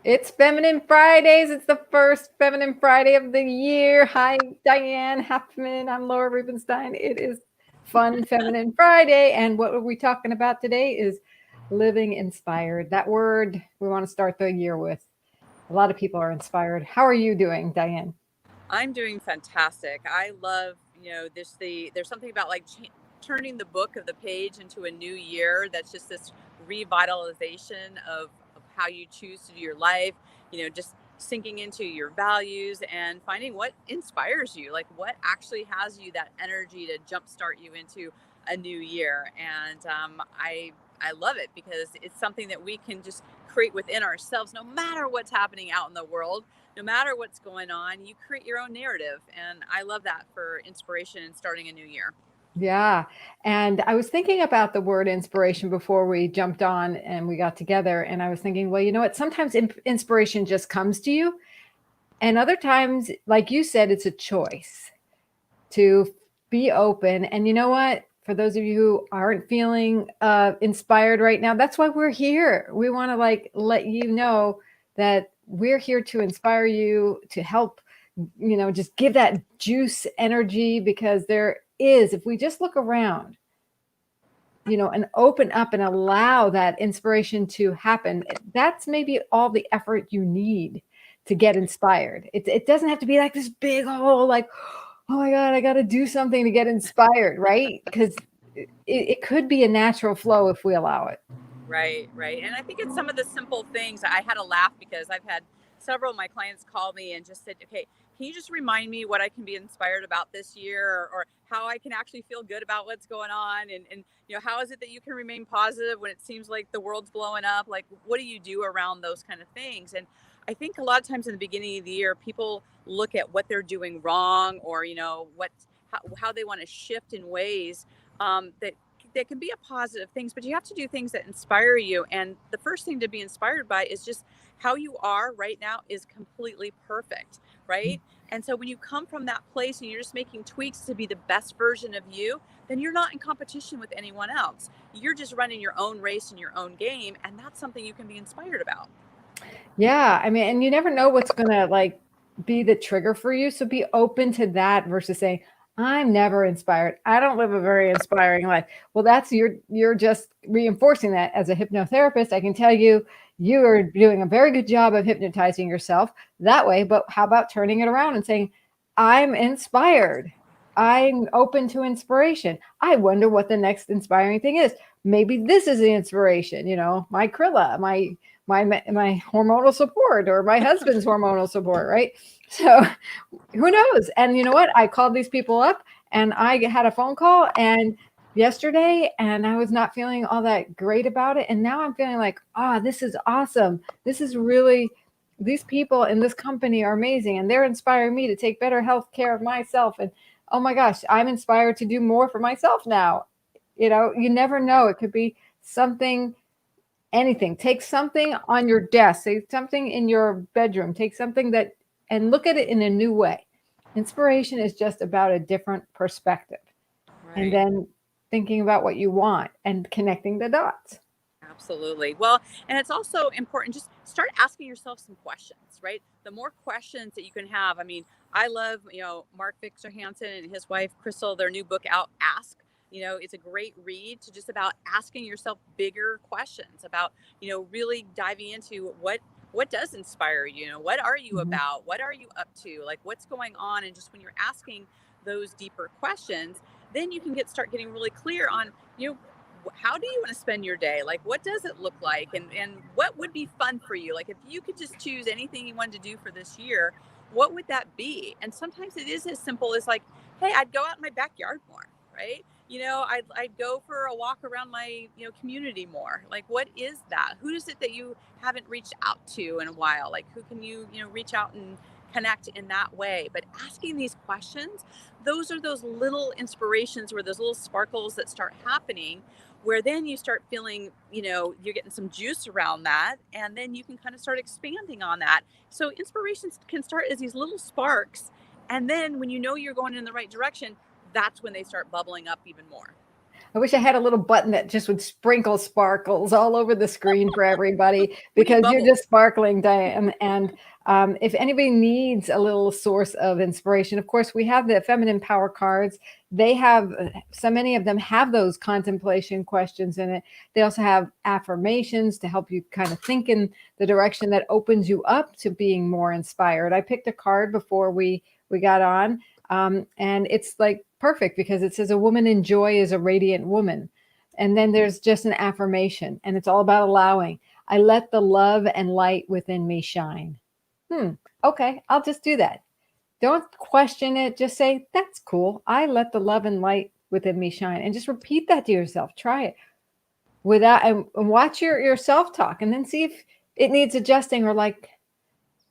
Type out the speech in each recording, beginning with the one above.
It's Feminine Fridays. It's the first Feminine Friday of the year. Hi, Diane Halfman. I'm Laura Rubinstein. It is Fun Feminine Friday. And what are we talking about today is living inspired. That word we want to start the year with. A lot of people are inspired. How are you doing, Diane? I'm doing fantastic. I love, there's something about like turning the book of the page into a new year. That's just this revitalization of how you choose to do your life, just sinking into your values and finding what inspires you, like what actually has you that energy to jumpstart you into a new year. And I love it because it's something that we can just create within ourselves, no matter what's happening out in the world, no matter what's going on. You create your own narrative. And I love that for inspiration and starting a new year. Yeah. And I was thinking about the word inspiration before we jumped on and we got together. And I was thinking, well, you know what? Sometimes inspiration just comes to you. And other times, like you said, it's a choice to be open. And you know what? For those of you who aren't feeling inspired right now, that's why we're here. We want to like let you know that we're here to inspire you, to help, just give that juice energy because there is, if we just look around, and open up and allow that inspiration to happen, that's maybe all the effort you need to get inspired. It doesn't have to be like this big whole, like, oh my God, I got to do something to get inspired, right? Because it could be a natural flow if we allow it. Right, right. And I think it's some of the simple things. I had a laugh because I've had several of my clients call me and just said, okay, can you just remind me what I can be inspired about this year, or how I can actually feel good about what's going on? And how is it that you can remain positive when it seems like the world's blowing up? Like, what do you do around those kind of things? And I think a lot of times in the beginning of the year, people look at what they're doing wrong, or, how they want to shift in ways that can be a positive things, but you have to do things that inspire you. And the first thing to be inspired by is just how you are right now is completely perfect, right? And so when you come from that place and you're just making tweaks to be the best version of you, then you're not in competition with anyone else. You're just running your own race and your own game. And that's something you can be inspired about. Yeah, I mean, and you never know what's gonna like be the trigger for you. So be open to that versus saying, I'm never inspired. I don't live a very inspiring life. Well, that's you're just reinforcing that as a hypnotherapist. I can tell you you are doing a very good job of hypnotizing yourself that way. But how about turning it around and saying, I'm inspired. I'm open to inspiration. I wonder what the next inspiring thing is. Maybe this is the inspiration, my Krilla, my hormonal support or my husband's hormonal support, right? So who knows? And you know what? I called these people up and I had a phone call and yesterday and I was not feeling all that great about it. And now I'm feeling like, this is awesome. This is really, these people in this company are amazing and they're inspiring me to take better health care of myself. And oh my gosh, I'm inspired to do more for myself now. You never know. It could be something, anything. Take something on your desk, say something in your bedroom, take something that, and look at it in a new way. Inspiration is just about a different perspective. And Right. then thinking about what you want and connecting the dots. Absolutely. Well, and it's also important, just start asking yourself some questions, right? The more questions that you can have. I mean, I love, Mark Victor Hansen and his wife, Crystal, their new book out, Ask. It's a great read to just about asking yourself bigger questions about, really diving into what does inspire you. What are you Mhm. about? What are you up to? Like, what's going on? And just when you're asking those deeper questions, then you can start getting really clear on, how do you want to spend your day? Like, what does it look like? And what would be fun for you? Like, if you could just choose anything you wanted to do for this year, what would that be? And sometimes it is as simple as like, hey, I'd go out in my backyard more, right? I'd go for a walk around my, community more. Like, what is that? Who is it that you haven't reached out to in a while? Like, who can you, reach out and connect in that way? But asking these questions, those are those little inspirations, or those little sparkles that start happening, where then you start feeling, you're getting some juice around that, and then you can kind of start expanding on that. So inspirations can start as these little sparks, and then when you're going in the right direction, that's when they start bubbling up even more. I wish I had a little button that just would sprinkle sparkles all over the screen for everybody We need because you're bubbles. just sparkling, Diane. And if anybody needs a little source of inspiration, of course, we have the Feminine Power cards. They have so many of them have those contemplation questions in it. They also have affirmations to help you kind of think in the direction that opens you up to being more inspired. I picked a card before we got on, and it's like perfect because it says a woman in joy is a radiant woman. And then there's just an affirmation, and it's all about allowing. I let the love and light within me shine. Hmm. Okay, I'll just do that. Don't question it. Just say, that's cool. I let the love and light within me shine. And just repeat that to yourself. Try it without and watch your self-talk and then see if it needs adjusting or like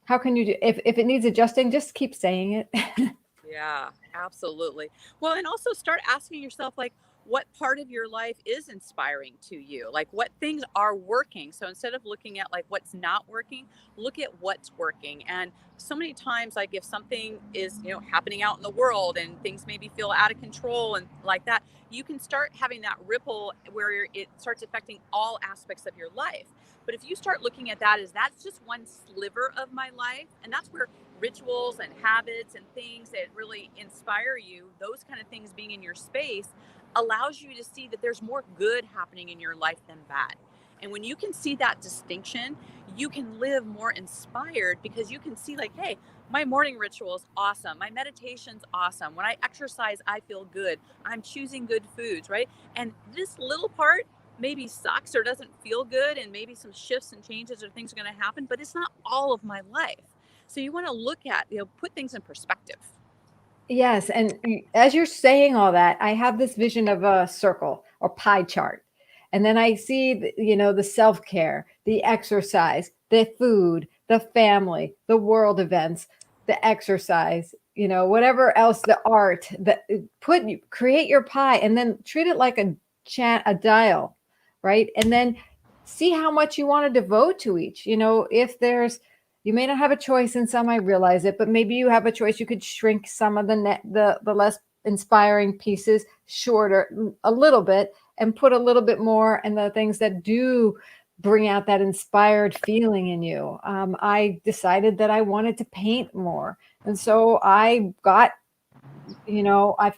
how can you do if it needs adjusting, just keep saying it. Yeah, absolutely. Well, and also start asking yourself, like, what part of your life is inspiring to you? Like, what things are working? So instead of looking at like what's not working, look at what's working. And so many times, like, if something is, happening out in the world and things maybe feel out of control and like that, you can start having that ripple where it starts affecting all aspects of your life. But if you start looking at that as that's just one sliver of my life, and that's where rituals and habits and things that really inspire you, those kind of things being in your space allows you to see that there's more good happening in your life than bad. And when you can see that distinction, you can live more inspired because you can see, like, hey, my morning ritual is awesome. My meditation's awesome. When I exercise, I feel good. I'm choosing good foods, right? And this little part maybe sucks or doesn't feel good, and maybe some shifts and changes or things are going to happen, but it's not all of my life. So you want to look at, put things in perspective. Yes, and as you're saying all that, I have this vision of a circle or pie chart. And then I see, the self-care, the exercise, the food, the family, the world events, the exercise, whatever else, the art, that create your pie and then treat it like a dial, right? And then see how much you want to devote to each. If there's you may not have a choice in some, I realize it, but maybe you have a choice. You could shrink some of the less inspiring pieces shorter a little bit and put a little bit more in the things that do bring out that inspired feeling in you. I decided that I wanted to paint more. And so I've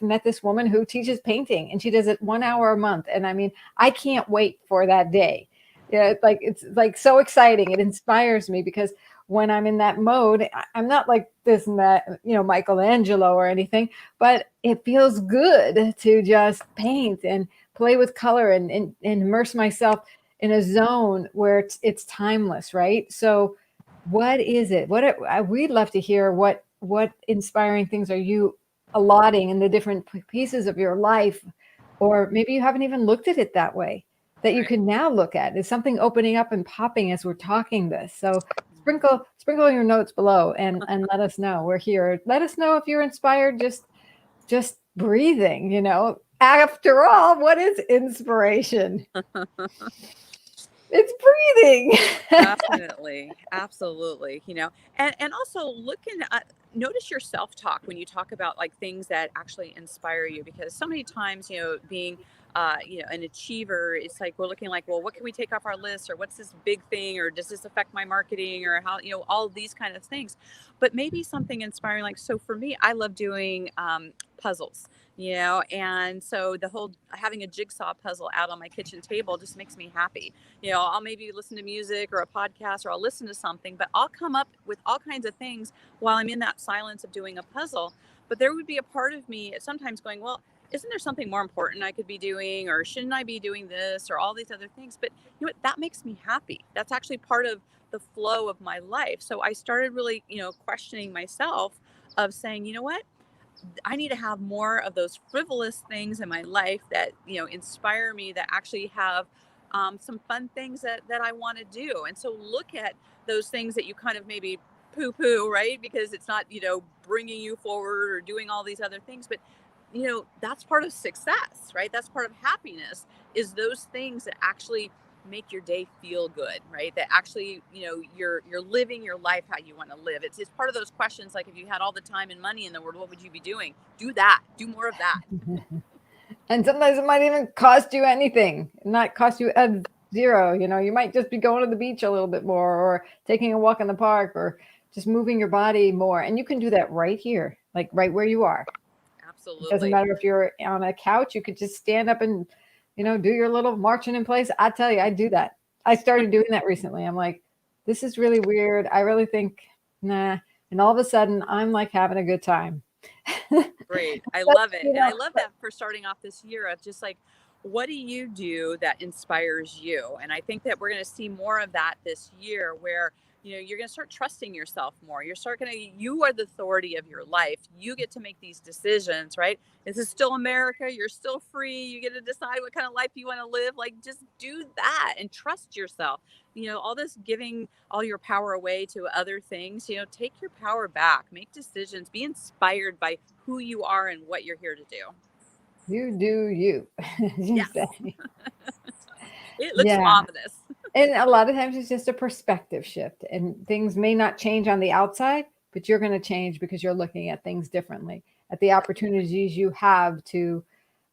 met this woman who teaches painting and she does it 1 hour a month. And I mean, I can't wait for that day. Yeah, it's like so exciting. It inspires me because when I'm in that mode, I'm not like this and that, Michelangelo or anything, but it feels good to just paint and play with color and immerse myself in a zone where it's timeless, right? So what is it? We'd love to hear what inspiring things are you allotting in the different pieces of your life, or maybe you haven't even looked at it that way that you Right. can now look at. Is something opening up and popping as we're talking this? So sprinkle your notes below and let us know. We're here. Let us know if you're inspired. Just breathing. After all, what is inspiration? It's breathing. Definitely, absolutely. And also looking at, notice your self-talk when you talk about like things that actually inspire you, because so many times, being an achiever, it's like we're looking like, well, what can we take off our list, or what's this big thing, or does this affect my marketing, or how, all of these kind of things. But maybe something inspiring, like, so for me, I love doing puzzles, and so the whole having a jigsaw puzzle out on my kitchen table just makes me happy. I'll maybe listen to music or a podcast, or I'll listen to something, but I'll come up with all kinds of things while I'm in that silence of doing a puzzle. But there would be a part of me sometimes going, well, isn't there something more important I could be doing, or shouldn't I be doing this, or all these other things? But you know what? That makes me happy. That's actually part of the flow of my life. So I started really, questioning myself of saying, you know what? I need to have more of those frivolous things in my life that, inspire me, that actually have some fun things that I want to do. And so look at those things that you kind of maybe poo poo, right? Because it's not, bringing you forward or doing all these other things. But, that's part of success, right? That's part of happiness, is those things that actually make your day feel good, right? That actually, you're living your life how you want to live. It's part of those questions, like, if you had all the time and money in the world, what would you be doing? Do that. Do more of that. And sometimes it might even cost you anything, not cost you a zero. You might just be going to the beach a little bit more, or taking a walk in the park, or just moving your body more. And you can do that right here, like right where you are. It doesn't Absolutely. matter if you're on a couch, you could just stand up and, do your little marching in place. I tell you, I do that. I started doing that recently. I'm like, this is really weird. I really think, nah. And all of a sudden, I'm like having a good time. Great. I But, love it. And I love that for starting off this year of just like, what do you do that inspires you? And I think that we're going to see more of that this year where, you're going to start trusting yourself more. You are the authority of your life. You get to make these decisions, right? This is still America. You're still free. You get to decide what kind of life you want to live. Like, just do that and trust yourself. All this giving all your power away to other things, take your power back, make decisions, be inspired by who you are and what you're here to do. you do you, as you Yes. say. It looks Yeah. ominous. And a lot of times it's just a perspective shift, and things may not change on the outside, but you're going to change because you're looking at things differently, at the opportunities you have to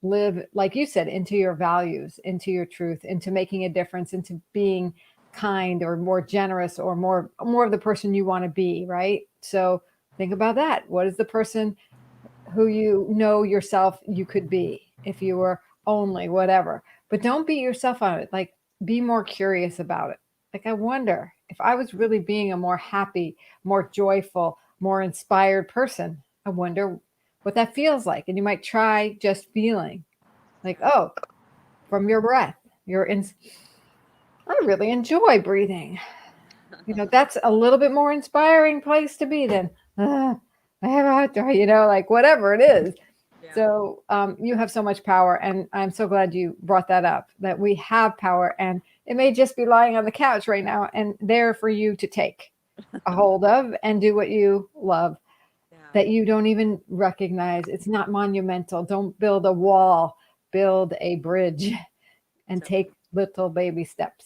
live, like you said, into your values, into your truth, into making a difference, into being kind or more generous, or more of the person you want to be, right? So think about that. What is the person who yourself you could be if you were only whatever? But don't beat yourself on it. Like, be more curious about it. Like, I wonder if I was really being a more happy, more joyful, more inspired person. I wonder what that feels like. And you might try just feeling like, oh, from your breath, I really enjoy breathing. That's a little bit more inspiring place to be than, I have a hot dog, like whatever it is. Yeah. So you have so much power, and I'm so glad you brought that up, that we have power, and it may just be lying on the couch right now and there for you to take a hold of and do what you love, Yeah. that you don't even recognize. It's not monumental. Don't build a wall, build a bridge, and So take little baby steps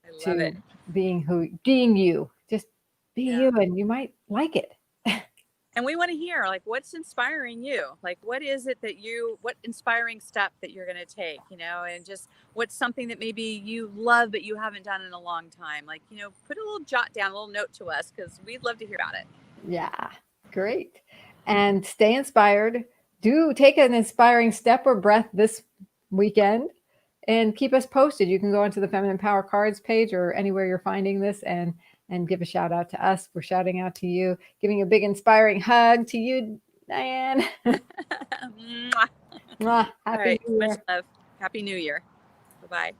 I love it. to being you. Just be Yeah. you, and you might like it. And we want to hear, like, what's inspiring you? Like, what is it what inspiring step that you're going to take, and just what's something that maybe you love, but you haven't done in a long time. Like, put a little jot down, a little note to us, because we'd love to hear about it. Yeah, great. And stay inspired. Do take an inspiring step or breath this weekend, and keep us posted. You can go onto the Feminine Power Cards page or anywhere you're finding this, and give a shout out to us. We're shouting out to you, giving a big inspiring hug to you, Diane. Mwah. Mwah. All Happy right. New Much Year. love. Happy New Year. Bye bye.